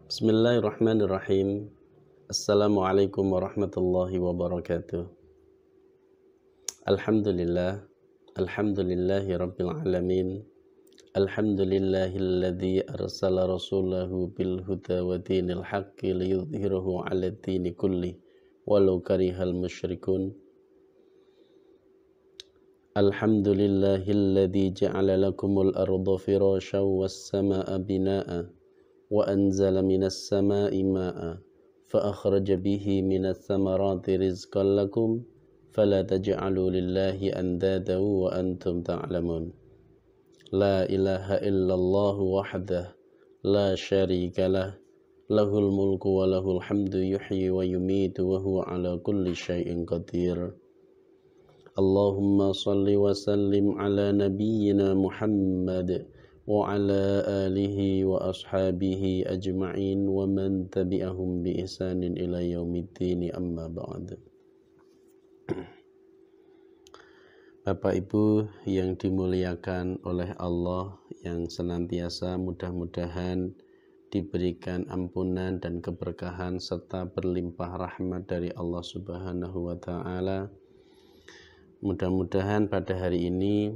Bismillahirrahmanirrahim. Assalamualaikum warahmatullahi wabarakatuh. Alhamdulillah. Alhamdulillahi rabbil alamin. Alhamdulillahilladzi arsala rasulahu bil huda wa dinil haqqi liyudhhirahu 'ala dini kulli walau karihal musyrikun. Alhamdulillahilladzi ja'ala lakumul arda firasyan was samaa'a binaa'a wa anzala minas samaa'i maa'a fa akhraja bihi minas thamarati rizqan lakum fala taj'alu lillahi andada wa antum ta'lamun. La ilaha illallah wahdah la syarika lah, lahul mulku wa lahul hamdu yuhyi wa yumitu wa huwa ala kulli syai'in qadir. Allahumma salli wa sallim ala nabiyyina Muhammad wa ala alihi wa ashabihi ajma'in wa man tabi'ahum bi ihsanin ila yaumiddin, amma ba'd. Bapak Ibu yang dimuliakan oleh Allah, yang senantiasa mudah-mudahan diberikan ampunan dan keberkahan serta berlimpah rahmat dari Allah Subhanahu wa taala. Mudah-mudahan pada hari ini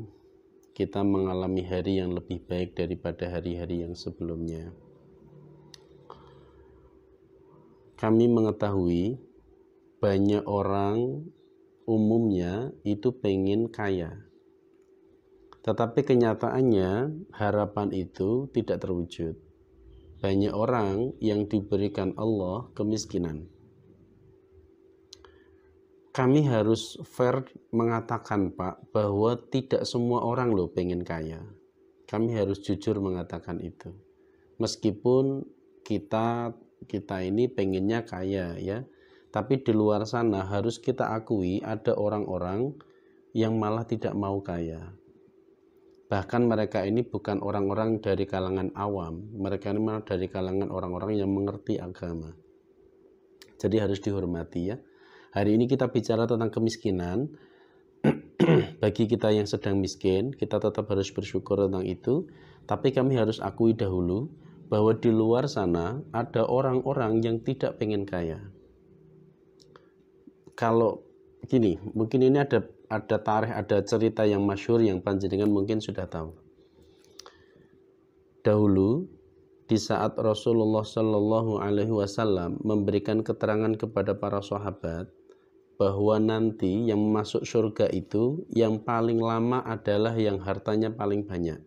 kita mengalami hari yang lebih baik daripada hari-hari yang sebelumnya. Kami mengetahui banyak orang umumnya itu pengen kaya, tetapi kenyataannya harapan itu tidak terwujud. Banyak orang yang diberikan Allah kemiskinan. Kami harus fair mengatakan, Pak, bahwa tidak semua orang loh pengen kaya. Kami harus jujur mengatakan itu. Meskipun kita ini pengennya kaya ya, tapi di luar sana harus kita akui ada orang-orang yang malah tidak mau kaya. Bahkan mereka ini bukan orang-orang dari kalangan awam, mereka ini malah dari kalangan orang-orang yang mengerti agama. Jadi harus dihormati ya. Hari ini kita bicara tentang kemiskinan. Bagi kita yang sedang miskin, kita tetap harus bersyukur tentang itu. Tapi kami harus akui dahulu bahwa di luar sana ada orang-orang yang tidak pengen kaya. Kalau gini, mungkin ini ada tarikh, ada cerita yang masyhur yang panjenengan mungkin sudah tahu. Dahulu di saat Rasulullah Shallallahu Alaihi Wasallam memberikan keterangan kepada para sahabat bahwa nanti yang masuk surga itu yang paling lama adalah yang hartanya paling banyak,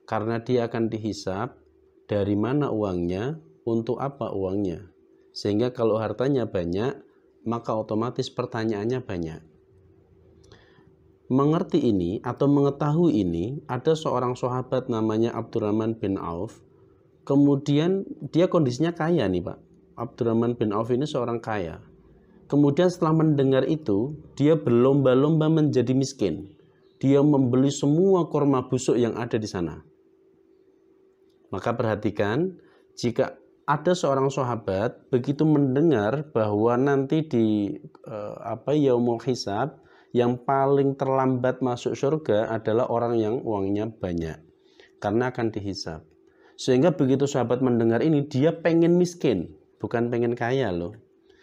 karena dia akan dihisab dari mana uangnya, untuk apa uangnya. Sehingga kalau hartanya banyak, maka otomatis pertanyaannya banyak. Mengerti ini atau mengetahui ini, ada seorang sahabat namanya Abdurrahman bin Auf. Kemudian dia kondisinya kaya nih Pak. Abdurrahman bin Auf ini seorang kaya. Kemudian setelah mendengar itu, dia berlomba-lomba menjadi miskin. Dia membeli semua kurma busuk yang ada di sana. Maka perhatikan, jika ada seorang sahabat begitu mendengar bahwa nanti di yaumul hisab yang paling terlambat masuk surga adalah orang yang uangnya banyak, karena akan dihisab. Sehingga begitu sahabat mendengar ini, dia pengen miskin, bukan pengen kaya loh.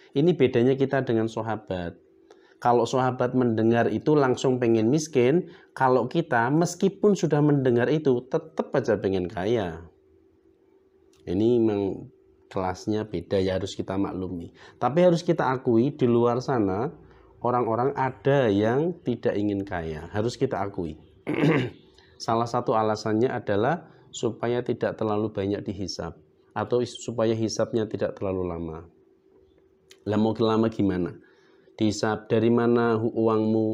Ini bedanya kita dengan sahabat. Kalau sahabat mendengar itu langsung pengen miskin, kalau kita meskipun sudah mendengar itu tetap aja pengen kaya. Ini memang kelasnya beda ya, harus kita maklumi. Tapi harus kita akui di luar sana orang-orang ada yang tidak ingin kaya. Harus kita akui. Salah satu alasannya adalah supaya tidak terlalu banyak dihisab, atau supaya hisabnya tidak terlalu lama. Lah mau lama gimana? Dihisab dari mana uangmu?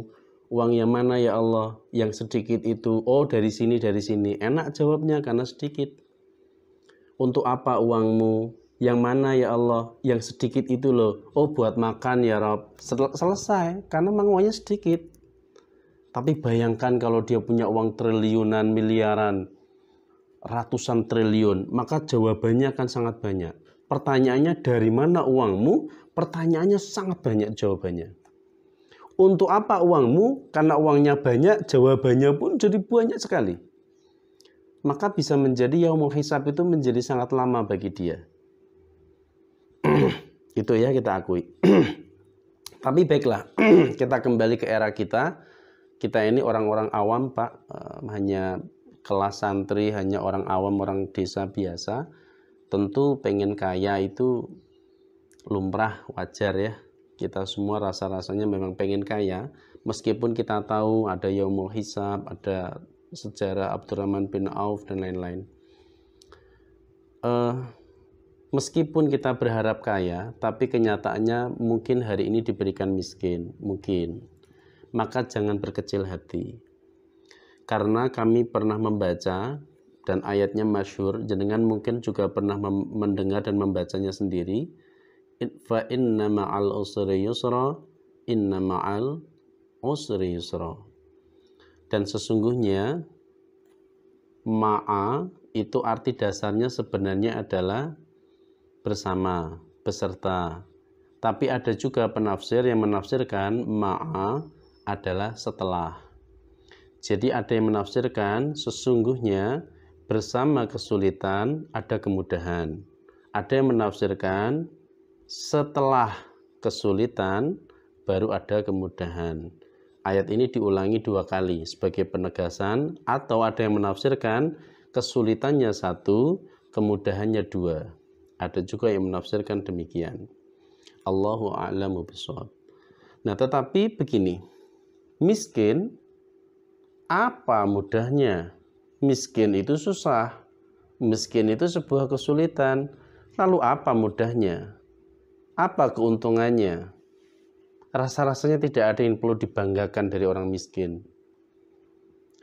Uang yang mana ya Allah? Yang sedikit itu, oh dari sini. Enak jawabnya karena sedikit. Untuk apa uangmu? Yang mana ya Allah? Yang sedikit itu loh. Oh buat makan ya Rob. Selesai, karena memang uangnya sedikit. Tapi bayangkan kalau dia punya uang triliunan, miliaran, ratusan triliun, maka jawabannya akan sangat banyak. Pertanyaannya dari mana uangmu? Pertanyaannya sangat banyak jawabannya. Untuk apa uangmu? Karena uangnya banyak, jawabannya pun jadi banyak sekali. Maka bisa menjadi yaumul hisab itu menjadi sangat lama bagi dia. Itu ya kita akui. Tapi baiklah, kita kembali ke era kita. Kita ini orang-orang awam, Pak, hanya kelas santri, hanya orang awam, orang desa biasa. Tentu pengen kaya itu lumrah, wajar ya. Kita semua rasa-rasanya memang pengen kaya. Meskipun kita tahu ada yaumul hisab, ada sejarah Abdurrahman bin Auf dan lain-lain. Meskipun kita berharap kaya, tapi kenyataannya mungkin hari ini diberikan miskin, mungkin. Maka jangan berkecil hati. Karena kami pernah membaca, dan ayatnya masyhur, jenengan mungkin juga pernah mendengar dan membacanya sendiri. Fa inna ma'al usri yusra, inna ma'al usri yusra. Dan sesungguhnya, ma'a itu arti dasarnya sebenarnya adalah bersama, beserta. Tapi ada juga penafsir yang menafsirkan ma'a adalah setelah. Jadi ada yang menafsirkan sesungguhnya bersama kesulitan ada kemudahan. Ada yang menafsirkan setelah kesulitan baru ada kemudahan. Ayat ini diulangi 2 kali sebagai penegasan, atau ada yang menafsirkan kesulitannya 1, kemudahannya 2. Ada juga yang menafsirkan demikian. Allahu a'lamu bishawab. Nah, tetapi begini. Miskin, apa mudahnya? Miskin itu susah. Miskin itu sebuah kesulitan. Lalu apa mudahnya? Apa keuntungannya? Rasa-rasanya tidak ada yang perlu dibanggakan dari orang miskin.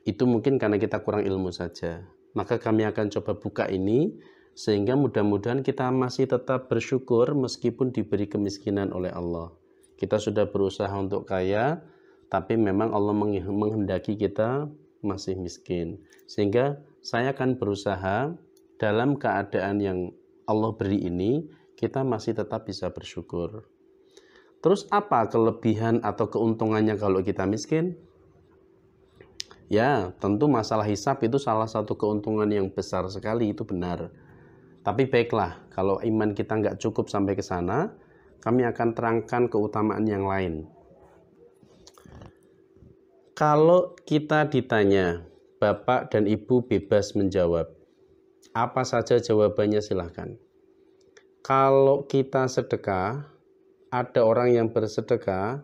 Itu mungkin karena kita kurang ilmu saja. Maka kami akan coba buka ini, sehingga mudah-mudahan kita masih tetap bersyukur meskipun diberi kemiskinan oleh Allah. Kita sudah berusaha untuk kaya, tapi memang Allah menghendaki kita masih miskin. Sehingga saya akan berusaha dalam keadaan yang Allah beri ini, kita masih tetap bisa bersyukur. Terus apa kelebihan atau keuntungannya kalau kita miskin? Ya, tentu masalah hisab itu salah satu keuntungan yang besar sekali, itu benar. Tapi baiklah, kalau iman kita nggak cukup sampai ke sana, kami akan terangkan keutamaan yang lain. Kalau kita ditanya, Bapak dan Ibu bebas menjawab. Apa saja jawabannya silahkan. Kalau kita sedekah, ada orang yang bersedekah,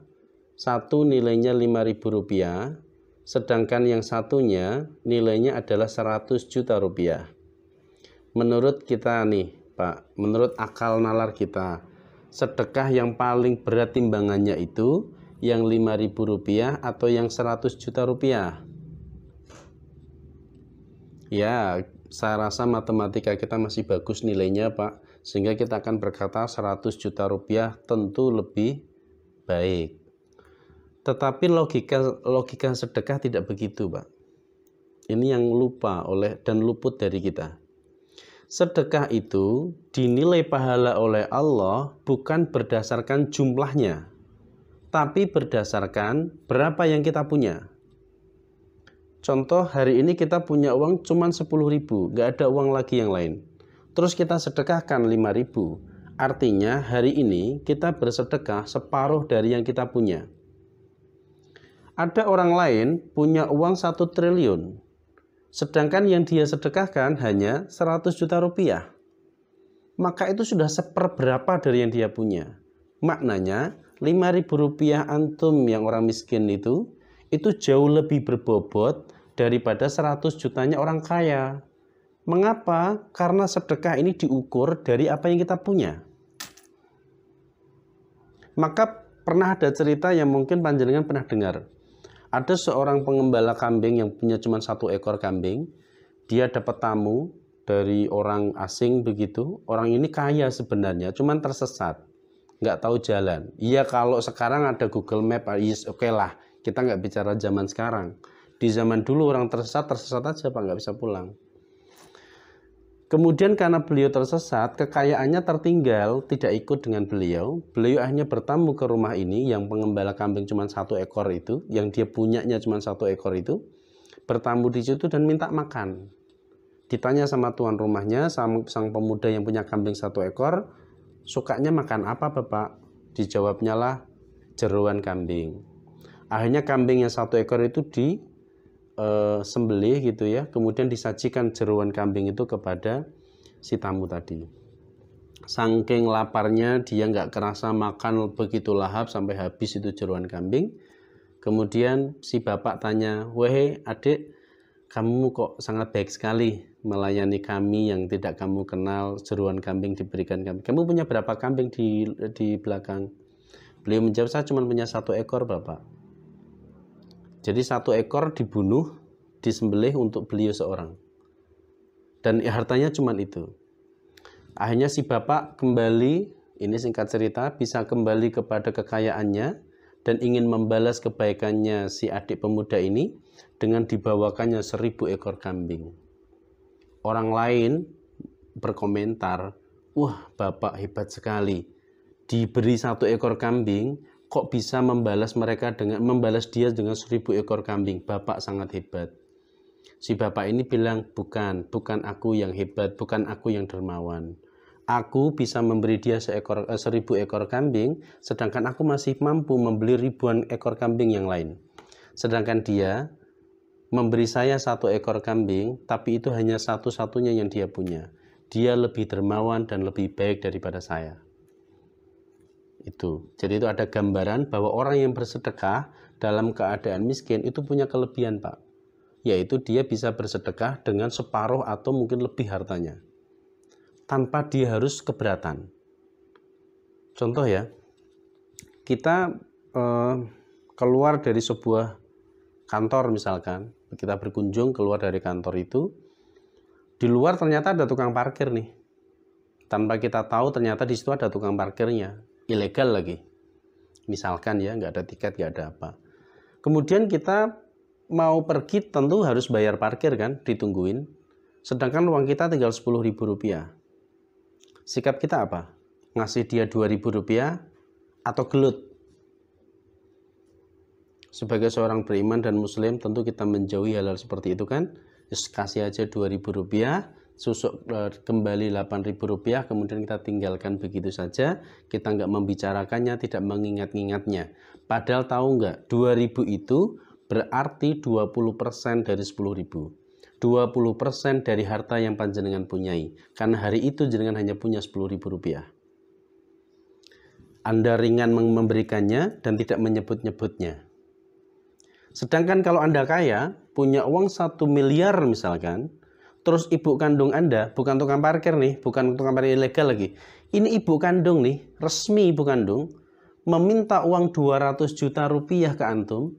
satu nilainya Rp5.000, sedangkan yang satunya nilainya adalah 100 juta rupiah. Menurut kita nih, Pak, menurut akal nalar kita, sedekah yang paling berat timbangannya itu yang Rp5.000 atau yang 100 juta rupiah? Ya, saya rasa matematika kita masih bagus nilainya, Pak, sehingga kita akan berkata 100 juta rupiah tentu lebih baik. Tetapi logika sedekah tidak begitu, Pak. Ini yang lupa dan luput dari kita. Sedekah itu dinilai pahala oleh Allah bukan berdasarkan jumlahnya, tapi berdasarkan berapa yang kita punya. Contoh, hari ini kita punya uang cuma 10.000, nggak ada uang lagi yang lain. Terus kita sedekahkan 5.000. Artinya hari ini kita bersedekah separuh dari yang kita punya. Ada orang lain punya uang 1 triliun. Sedangkan yang dia sedekahkan hanya 100 juta rupiah. Maka itu sudah seperberapa dari yang dia punya. Maknanya, Rp5.000 antum yang orang miskin itu jauh lebih berbobot daripada 100 jutanya orang kaya. Mengapa? Karena sedekah ini diukur dari apa yang kita punya. Maka pernah ada cerita yang mungkin panjenengan pernah dengar. Ada seorang pengembala kambing yang punya cuma 1 ekor kambing. Dia dapat tamu dari orang asing begitu. Orang ini kaya sebenarnya, cuma tersesat. Nggak tahu jalan. Iya, kalau sekarang ada Google Map, oke lah. Kita nggak bicara zaman sekarang. Di zaman dulu orang tersesat aja, Pak, nggak bisa pulang. Kemudian karena beliau tersesat, kekayaannya tertinggal, tidak ikut dengan beliau. Beliau akhirnya bertamu ke rumah ini, yang pengembala kambing cuma 1 ekor itu, yang dia punyanya cuma 1 ekor itu, bertamu di situ dan minta makan. Ditanya sama tuan rumahnya, sang pemuda yang punya kambing 1 ekor, sukanya makan apa Bapak? Dijawabnya lah jeroan kambing. Akhirnya kambing yang 1 ekor itu sembelih gitu ya, kemudian disajikan jeroan kambing itu kepada si tamu tadi. Saking laparnya dia nggak kerasa makan begitu lahap sampai habis itu jeroan kambing. Kemudian si bapak tanya, "Weh adik, kamu kok sangat baik sekali melayani kami yang tidak kamu kenal, jeroan kambing diberikan kami. Kamu punya berapa kambing di belakang?" Beliau menjawab, "Saya cuma punya 1 ekor Bapak." Jadi 1 ekor dibunuh, disembelih untuk beliau seorang. Dan hartanya cuma itu. Akhirnya si bapak kembali, ini singkat cerita, bisa kembali kepada kekayaannya dan ingin membalas kebaikannya si adik pemuda ini dengan dibawakannya 1000 ekor kambing. Orang lain berkomentar, "Wah, bapak hebat sekali. Diberi 1 ekor kambing, kok bisa membalas dia dengan 1000 ekor kambing. Bapak sangat hebat." Si bapak ini bilang, bukan aku yang hebat, bukan aku yang dermawan. Aku bisa memberi dia 1000 ekor kambing, sedangkan aku masih mampu membeli ribuan ekor kambing yang lain. Sedangkan dia memberi saya 1 ekor kambing, tapi itu hanya satu-satunya yang dia punya. Dia lebih dermawan dan lebih baik daripada saya. Itu. Jadi itu ada gambaran bahwa orang yang bersedekah dalam keadaan miskin itu punya kelebihan, Pak. Yaitu dia bisa bersedekah dengan separuh atau mungkin lebih hartanya. Tanpa dia harus keberatan. Contoh ya, kita keluar dari sebuah kantor misalkan, kita berkunjung keluar dari kantor itu, di luar ternyata ada tukang parkir nih. Tanpa kita tahu ternyata di situ ada tukang parkirnya. Ilegal lagi, misalkan ya, nggak ada tiket, nggak ada apa. Kemudian kita mau pergi tentu harus bayar parkir kan, ditungguin. Sedangkan uang kita tinggal Rp10.000. Sikap kita apa? Ngasih dia Rp2.000 atau gelut? Sebagai seorang beriman dan muslim tentu kita menjauhi hal-hal seperti itu kan. Just kasih aja Rp2.000, susuk kembali Rp8.000, kemudian kita tinggalkan begitu saja, kita nggak membicarakannya, tidak mengingat-ingatnya. Padahal tahu nggak, 2.000 itu berarti 20% dari 10.000. 20% dari harta yang panjenengan punyai. Karena hari itu jenengan hanya punya Rp10.000. Anda ringan memberikannya dan tidak menyebut-nyebutnya. Sedangkan kalau Anda kaya, punya uang 1 miliar misalkan, terus ibu kandung Anda, bukan tukang parkir nih, bukan tukang parkir ilegal lagi. Ini ibu kandung nih, resmi ibu kandung, meminta uang 200 juta rupiah ke antum.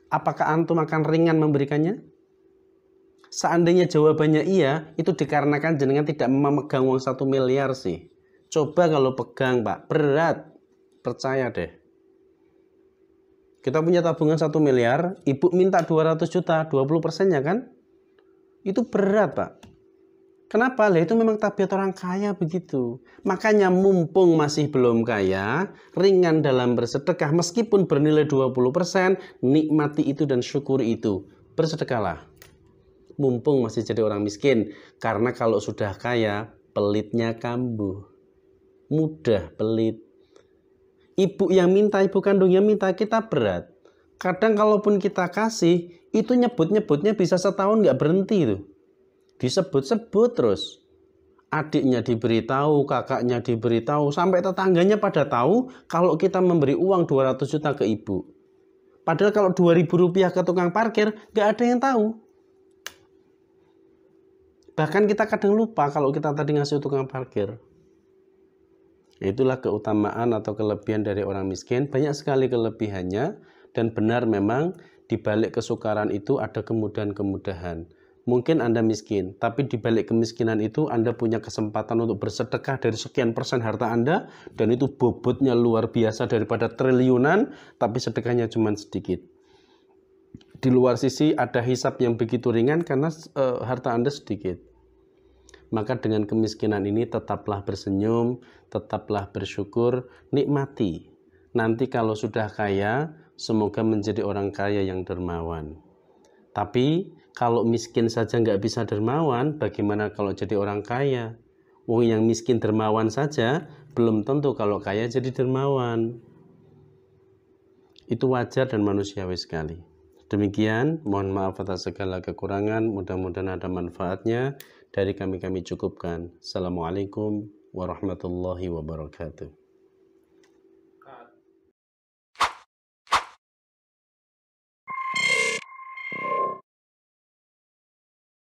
Apakah antum akan ringan memberikannya? Seandainya jawabannya iya, itu dikarenakan jenengan tidak memegang uang 1 miliar sih. Coba kalau pegang, Pak, berat. Percaya deh. Kita punya tabungan 1 miliar, ibu minta 200 juta, 20%-nya kan? Itu berat, Pak. Kenapa? Lah itu memang tabiat orang kaya begitu. Makanya mumpung masih belum kaya, ringan dalam bersedekah meskipun bernilai 20%, nikmati itu dan syukuri itu. Bersedekahlah. Mumpung masih jadi orang miskin. Karena kalau sudah kaya, pelitnya kambuh. Mudah pelit. Ibu yang minta, ibu kandungnya minta, kita berat. Kadang kalaupun kita kasih, itu nyebut-nyebutnya bisa setahun nggak berhenti itu. Disebut-sebut terus. Adiknya diberitahu, kakaknya diberitahu, sampai tetangganya pada tahu kalau kita memberi uang 200 juta ke ibu. Padahal kalau Rp2.000 ke tukang parkir, nggak ada yang tahu. Bahkan kita kadang lupa kalau kita tadi ngasih tukang parkir. Itulah keutamaan atau kelebihan dari orang miskin. Banyak sekali kelebihannya dan benar memang di balik kesukaran itu ada kemudahan-kemudahan. Mungkin Anda miskin, tapi di balik kemiskinan itu Anda punya kesempatan untuk bersedekah dari sekian persen harta Anda dan itu bobotnya luar biasa daripada triliunan, tapi sedekahnya cuma sedikit. Di luar sisi ada hisab yang begitu ringan karena harta Anda sedikit. Maka dengan kemiskinan ini tetaplah bersenyum, tetaplah bersyukur, nikmati. Nanti kalau sudah kaya, semoga menjadi orang kaya yang dermawan. Tapi kalau miskin saja nggak bisa dermawan, bagaimana kalau jadi orang kaya? Wong yang miskin dermawan saja belum tentu kalau kaya jadi dermawan. Itu wajar dan manusiawi sekali. Demikian, mohon maaf atas segala kekurangan, mudah-mudahan ada manfaatnya. Dari kami cukupkan. Assalamualaikum warahmatullahi wabarakatuh.